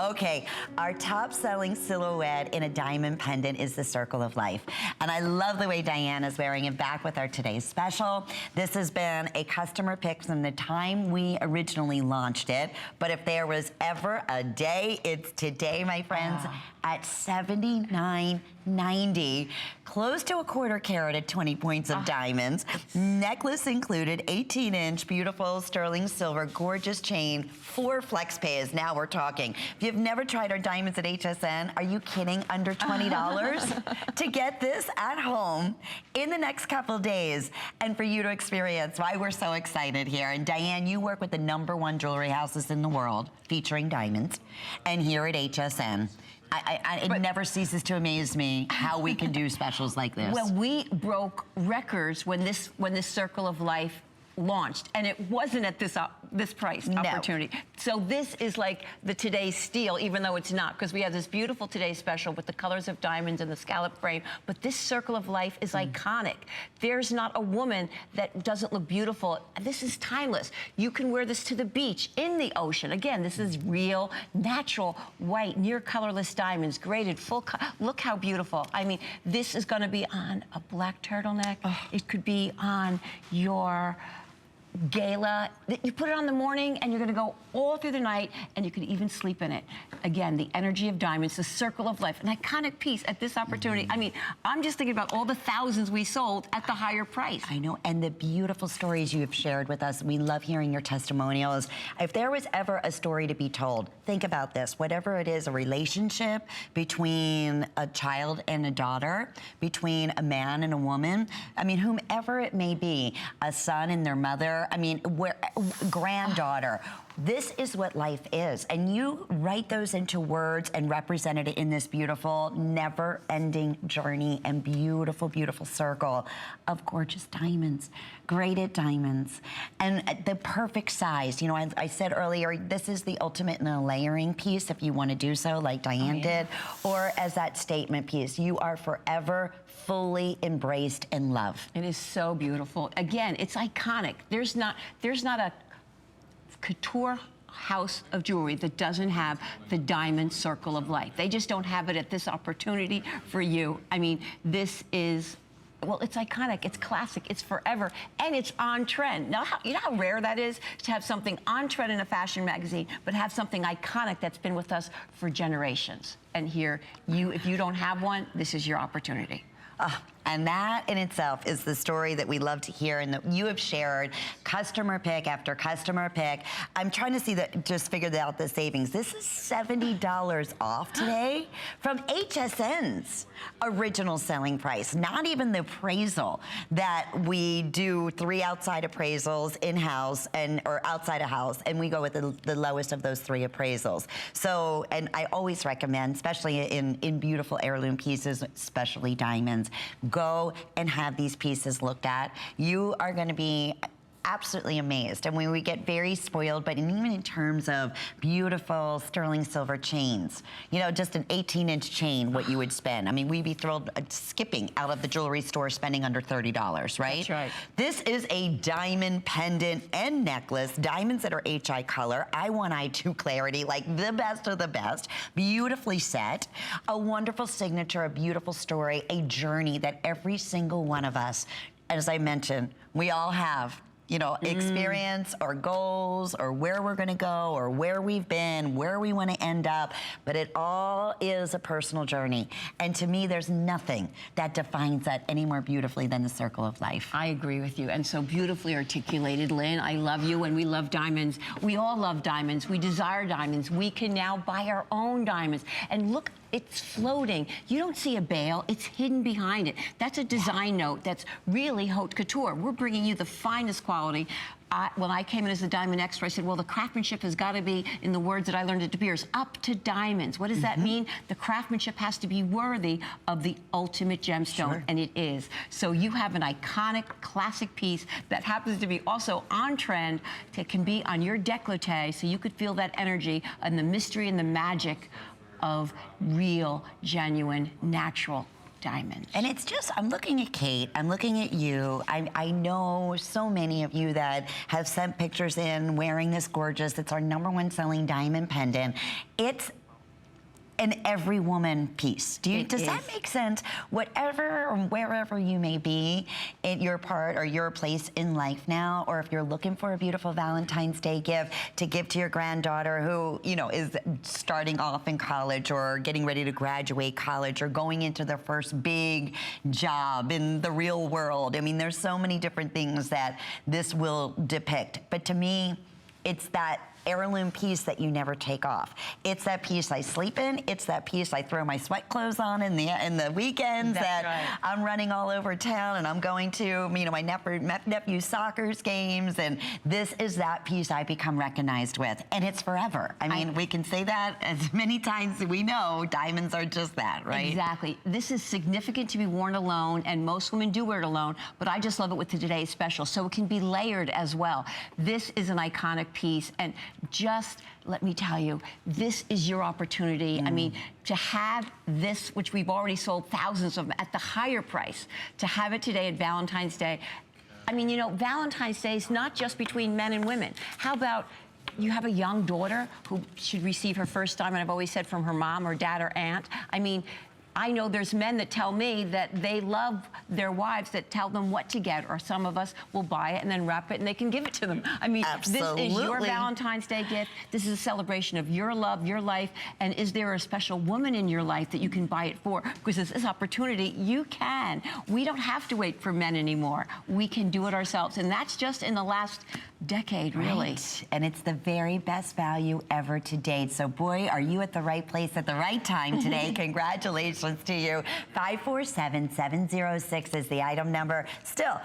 Okay, our top selling silhouette in a diamond pendant is the Circle of Life. And I love the way Diane is wearing it back with our today's special. This has been a customer pick from the time we originally launched it. But if there was ever a day, it's today, my friends, at $79.90. Close to a quarter carat at 20 points of diamonds. Necklace included, 18-inch, beautiful sterling silver, gorgeous chain, 4 flex pays. Now we're talking. If you've never tried our diamonds at HSN, are you kidding? Under $20 to get this at home in the next couple of days and for you to experience why we're so excited here. And Diane, you work with the #1 jewelry houses in the world featuring diamonds. And here at HSN, it never ceases to amaze me how we can do specials like this. Well, we broke records when this Circle of Life launched, and it wasn't at this price opportunity. So this is like the today's steal, even though it's not, because we have this beautiful today's special with the colors of diamonds and the scallop frame, but this Circle of Life is iconic. There's not a woman that doesn't look beautiful. This is timeless. You can wear this to the beach, in the ocean. Again, this is real, natural, white, near colorless diamonds, graded, full look how beautiful. I mean, this is gonna be on a black turtleneck. It could be on your gala. You put it on the morning and you're gonna go all through the night and you could even sleep in it. Again, the energy of diamonds, the Circle of Life, an iconic piece at this opportunity. I mean, I'm just thinking about all the thousands we sold at the higher price. I know, and the beautiful stories you have shared with us. We love hearing your testimonials. If there was ever a story to be told, think about this. Whatever it is, a relationship between a child and a daughter, between a man and a woman, I mean, whomever it may be, a son and their mother, I mean, granddaughter. This is what life is. And you write those into words and represented it in this beautiful, never-ending journey and beautiful, beautiful circle of gorgeous diamonds, graded diamonds, and the perfect size. You know, I said earlier, this is the ultimate in a layering piece if you want to do so, like Diane did, or as that statement piece. You are forever fully embraced and loved. It is so beautiful. Again, it's iconic. There's not a couture house of jewelry that doesn't have the diamond Circle of Life. They just don't have it at this opportunity for you. I mean, this is, well, it's iconic, it's classic, it's forever, and it's on trend. Now, you know how rare that is to have something on trend in a fashion magazine, but have something iconic that's been with us for generations. And here, if you don't have one, this is your opportunity. And that in itself is the story that we love to hear and that you have shared customer pick after customer pick. I'm trying to see just figure out the savings. This is $70 off today from HSN's original selling price. Not even the appraisal that we do 3 outside appraisals in-house or outside a house, and we go with the lowest of those 3 appraisals. So, and I always recommend, especially in beautiful heirloom pieces, especially diamonds, go and have these pieces looked at. You are going to be absolutely amazed. And we get very spoiled, but even in terms of beautiful sterling silver chains, you know, just an 18-inch chain, what you would spend. I mean, we'd be thrilled skipping out of the jewelry store spending under $30, right? That's right. This is a diamond pendant and necklace, diamonds that are HI color, I1, I2 clarity, like the best of the best, beautifully set, a wonderful signature, a beautiful story, a journey that every single one of us, as I mentioned, we all have, you know, experience or goals or where we're gonna go or where we've been, where we wanna end up, but it all is a personal journey. And to me, there's nothing that defines that any more beautifully than the Circle of Life. I agree with you, and so beautifully articulated, Lynn. I love you, and we love diamonds. We all love diamonds. We desire diamonds. We can now buy our own diamonds. And look, it's floating. You don't see a bail, it's hidden behind it. That's a design note that's really haute couture. We're bringing you the finest quality. When I came in as a diamond expert, I said, well, the craftsmanship has got to be, in the words that I learned at De Beers, up to diamonds. What does that mean? The craftsmanship has to be worthy of the ultimate gemstone, and it is. So you have an iconic, classic piece that happens to be also on trend, that can be on your décolleté, so you could feel that energy and the mystery and the magic of real, genuine, natural diamonds. And it's just, I'm looking at Kate, I'm looking at you. I know so many of you that have sent pictures in wearing this gorgeous, it's our #1 selling diamond pendant. It's an every woman piece. Does that make sense? Whatever or wherever you may be in your part or your place in life now, or if you're looking for a beautiful Valentine's Day gift to give to your granddaughter who, you know, is starting off in college or getting ready to graduate college or going into their first big job in the real world. I mean, there's so many different things that this will depict. But to me, it's that heirloom piece that you never take off. It's that piece I sleep in. It's that piece I throw my sweat clothes on in the weekends. That's right. I'm running all over town and I'm going to, you know, my nephew's soccer games, and this is that piece I become recognized with, and it's forever. I mean, we can say that as many times as we know. Diamonds are just that, right? Exactly. This is significant to be worn alone, and most women do wear it alone, but I just love it with today's special, so it can be layered as well. This is an iconic piece, and just let me tell you, this is your opportunity. I mean, to have this, which we've already sold thousands of them at the higher price, to have it today at Valentine's Day. I mean, you know, Valentine's Day is not just between men and women. How about you have a young daughter who should receive her first diamond, I've always said, from her mom or dad or aunt. I mean, I know there's men that tell me that they love their wives that tell them what to get, or some of us will buy it and then wrap it and they can give it to them. I mean, absolutely. This is your Valentine's Day gift. This is a celebration of your love, your life, and is there a special woman in your life that you can buy it for? Because it's this opportunity, you can. We don't have to wait for men anymore. We can do it ourselves, and that's just in the last decade, really. Right. And it's the very best value ever to date. So, boy, are you at the right place at the right time today. Congratulations to you. 547-706 is the item number. Still,